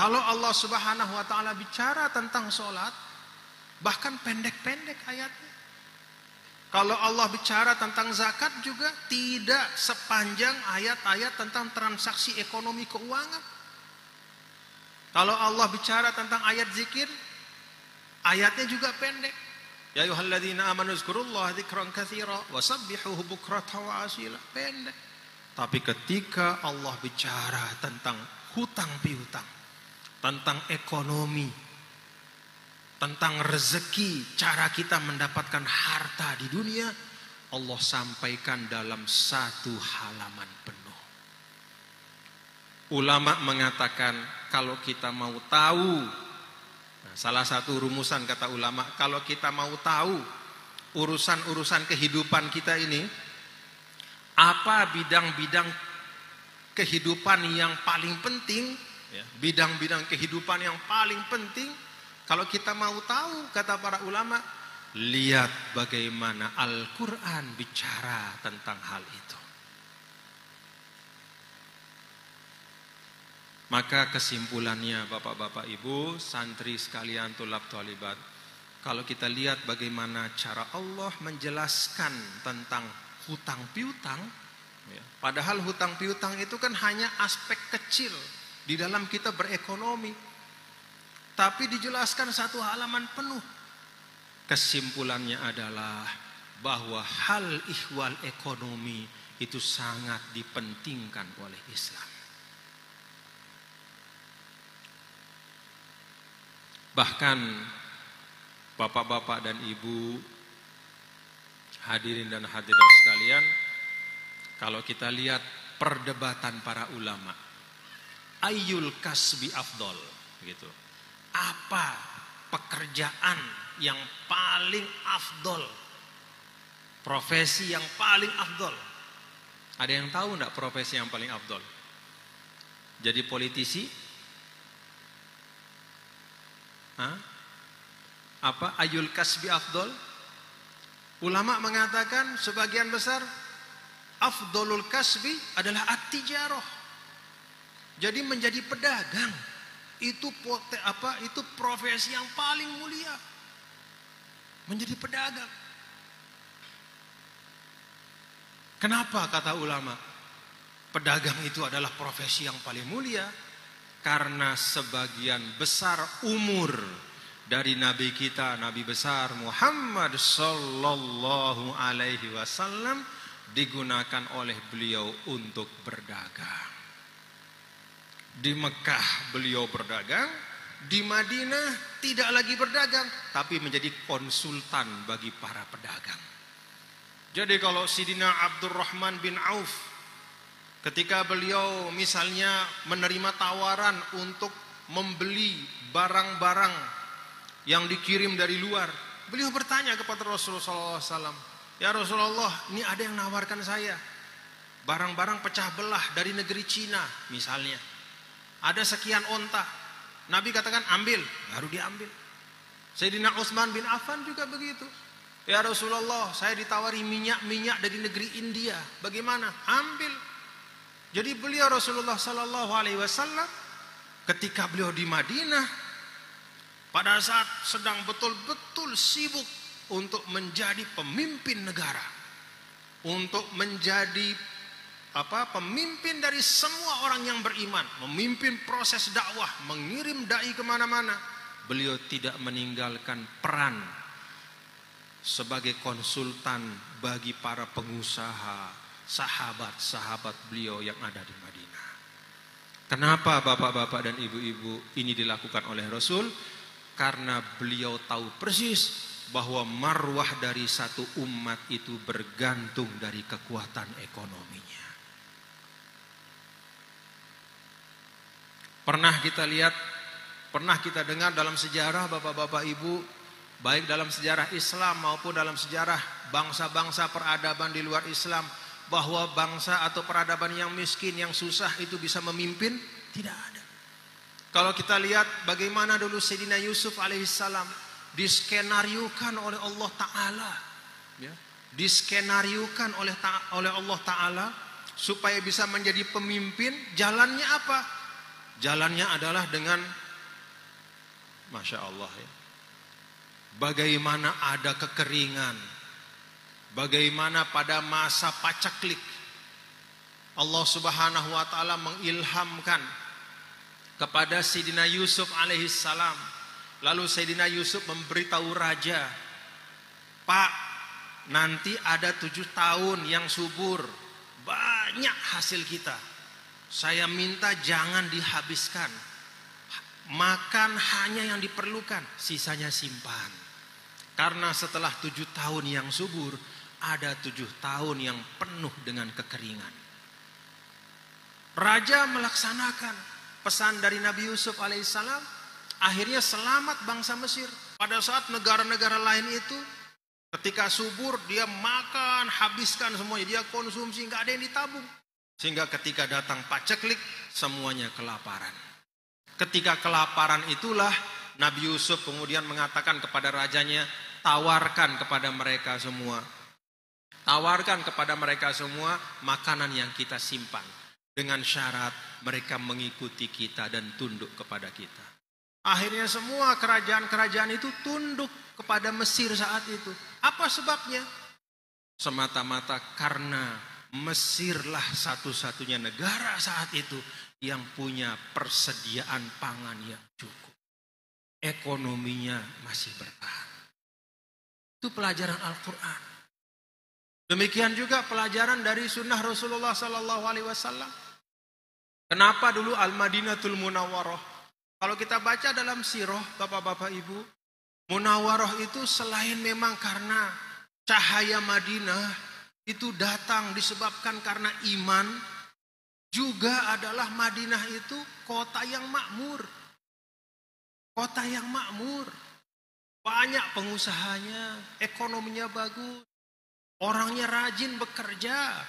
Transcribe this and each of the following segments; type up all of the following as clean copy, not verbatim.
Kalau Allah Subhanahu wa taala bicara tentang sholat, bahkan pendek-pendek ayatnya. Kalau Allah bicara tentang zakat juga tidak sepanjang ayat-ayat tentang transaksi ekonomi keuangan. Kalau Allah bicara tentang ayat zikir, ayatnya juga pendek. Ya ayyuhalladzina amanu dzkurullaha dzikran katsira wasabbihuhu bukratan wa asila. Pendek. Tapi ketika Allah bicara tentang hutang piutang, tentang ekonomi, tentang rezeki, cara kita mendapatkan harta di dunia, Allah sampaikan dalam satu halaman penuh. Ulama mengatakan kalau kita mau tahu, salah satu rumusan kata ulama, kalau kita mau tahu urusan-urusan kehidupan kita ini, apa bidang-bidang kehidupan yang paling penting, bidang-bidang kehidupan yang paling penting, kalau kita mau tahu, kata para ulama, lihat bagaimana Al-Quran bicara tentang hal itu. Maka kesimpulannya Bapak-bapak Ibu, santri sekalian, tulab tolibat, kalau kita lihat bagaimana cara Allah menjelaskan tentang hutang piutang, padahal hutang piutang itu kan hanya aspek kecil di dalam kita berekonomi, tapi dijelaskan satu halaman penuh. Kesimpulannya adalah bahwa hal ihwal ekonomi itu sangat dipentingkan oleh Islam. Bahkan bapak-bapak dan ibu, hadirin dan hadirat sekalian, kalau kita lihat perdebatan para ulama, ayyul kasbi afdol, gitu. Apa pekerjaan yang paling afdol, profesi yang paling afdol? Ada yang tahu enggak profesi yang paling afdol? Jadi politisi? Apa ayul kasbi afdol? Ulama mengatakan sebagian besar afdolul kasbi adalah at-tijarah. Jadi menjadi pedagang itu profesi yang paling mulia. Menjadi pedagang. Kenapa kata ulama? Pedagang itu adalah profesi yang paling mulia. Karena sebagian besar umur dari Nabi kita, Nabi besar Muhammad sallallahu alaihi wasallam digunakan oleh beliau untuk berdagang. Di Mekah beliau berdagang, di Madinah tidak lagi berdagang, tapi menjadi konsultan bagi para pedagang. Jadi kalau Sidina Abdurrahman bin Auf, ketika beliau misalnya menerima tawaran untuk membeli barang-barang yang dikirim dari luar, beliau bertanya kepada Rasulullah SAW, ya Rasulullah, ini ada yang nawarkan saya barang-barang pecah belah dari negeri Cina misalnya, ada sekian onta. Nabi katakan ambil, baru diambil. Sayyidina Utsman bin Affan juga begitu. Ya Rasulullah, saya ditawari minyak dari negeri India, bagaimana? Ambil. Jadi beliau Rasulullah sallallahu alaihi wasallam ketika beliau di Madinah pada saat sedang betul-betul sibuk untuk menjadi pemimpin negara, untuk menjadi pemimpin dari semua orang yang beriman, memimpin proses dakwah, mengirim dai kemana-mana, beliau tidak meninggalkan peran sebagai konsultan bagi para pengusaha, sahabat-sahabat beliau yang ada di Madinah. Kenapa bapak-bapak dan ibu-ibu ini dilakukan oleh Rasul? Karena beliau tahu persis bahwa marwah dari satu umat itu bergantung dari kekuatan ekonominya. Pernah kita lihat, pernah kita dengar dalam sejarah bapak-bapak ibu, baik dalam sejarah Islam maupun dalam sejarah bangsa-bangsa peradaban di luar Islam, bahwa bangsa atau peradaban yang miskin, yang susah itu bisa memimpin? Tidak ada. Kalau kita lihat bagaimana dulu Sayyidina Yusuf alaihissalam diskenariokan oleh Allah Ta'ala, diskenariokan oleh Allah Ta'ala supaya bisa menjadi pemimpin. Jalannya apa? jalannya adalah dengan Masya Allah ya. Bagaimana ada kekeringan, bagaimana pada masa paceklik Allah Subhanahu wa taala mengilhamkan kepada Sayyidina Yusuf alaihissalam. Lalu Sayyidina Yusuf memberitahu raja, "Pak, nanti ada 7 tahun yang subur, banyak hasil kita. Saya minta jangan dihabiskan. Makan hanya yang diperlukan, sisanya simpan. Karena setelah 7 tahun yang subur, ada 7 tahun yang penuh dengan kekeringan." Raja melaksanakan pesan dari Nabi Yusuf alaihissalam. Akhirnya selamat bangsa Mesir. Pada saat negara-negara lain itu, ketika subur dia makan, habiskan semuanya, dia konsumsi, nggak ada yang ditabung. Sehingga ketika datang paceklik, semuanya kelaparan. Ketika kelaparan itulah Nabi Yusuf kemudian mengatakan kepada rajanya, tawarkan kepada mereka semua. Tawarkan kepada mereka semua makanan yang kita simpan. Dengan syarat mereka mengikuti kita dan tunduk kepada kita. Akhirnya semua kerajaan-kerajaan itu tunduk kepada Mesir saat itu. Apa sebabnya? Semata-mata karena Mesirlah satu-satunya negara saat itu yang punya persediaan pangan yang cukup. Ekonominya masih bertahan. Itu pelajaran Al-Quran. Demikian juga pelajaran dari sunnah Rasulullah SAW. Kenapa dulu Al-Madinatul Munawwarah? Kalau kita baca dalam sirah, bapak-bapak ibu, Munawwarah itu selain memang karena cahaya Madinah itu datang disebabkan karena iman, juga adalah Madinah itu kota yang makmur. Kota yang makmur. Banyak pengusahanya, ekonominya bagus, orangnya rajin bekerja.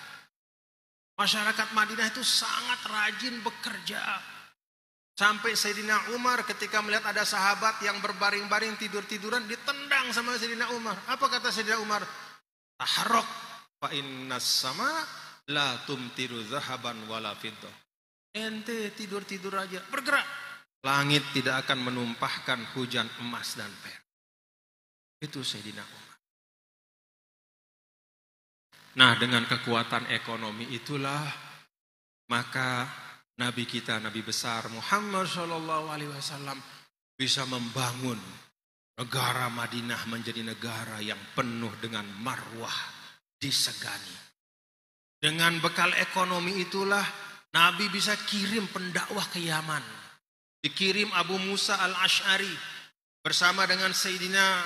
Masyarakat Madinah itu sangat rajin bekerja. Sampai Sayyidina Umar ketika melihat ada sahabat yang berbaring-baring tidur-tiduran, ditendang sama Sayyidina Umar. Apa kata Sayyidina Umar? Taharrok fa innas sama la tumtiru zahaban wala fiddah. Ente tidur-tidur aja, bergerak. Langit tidak akan menumpahkan hujan emas dan perak. Itu Sayyidina Umar. Nah, dengan kekuatan ekonomi itulah maka Nabi kita, Nabi besar Muhammad SAW bisa membangun negara Madinah menjadi negara yang penuh dengan marwah, disegani. Dengan bekal ekonomi itulah Nabi bisa kirim pendakwah ke Yaman. Dikirim Abu Musa al-Ash'ari bersama dengan Sayyidina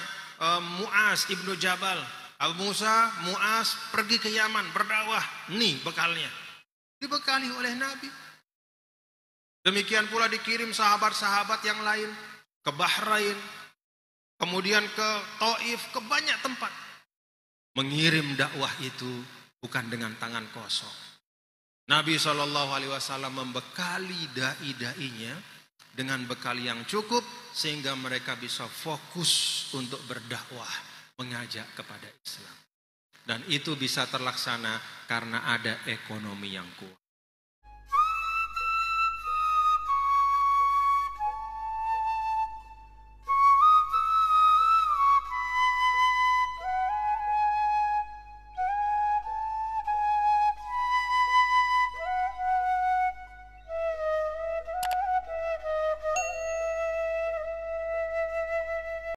Mu'az ibnu Jabal. Abu Musa, Mu'az pergi ke Yaman berdakwah. Nih bekalnya. Dibekali oleh Nabi. Demikian pula dikirim sahabat-sahabat yang lain ke Bahrain, kemudian ke Taif, ke banyak tempat. Mengirim dakwah itu bukan dengan tangan kosong. Nabi SAW membekali dai-dainya dengan bekal yang cukup sehingga mereka bisa fokus untuk berdakwah, mengajak kepada Islam. Dan itu bisa terlaksana karena ada ekonomi yang kuat.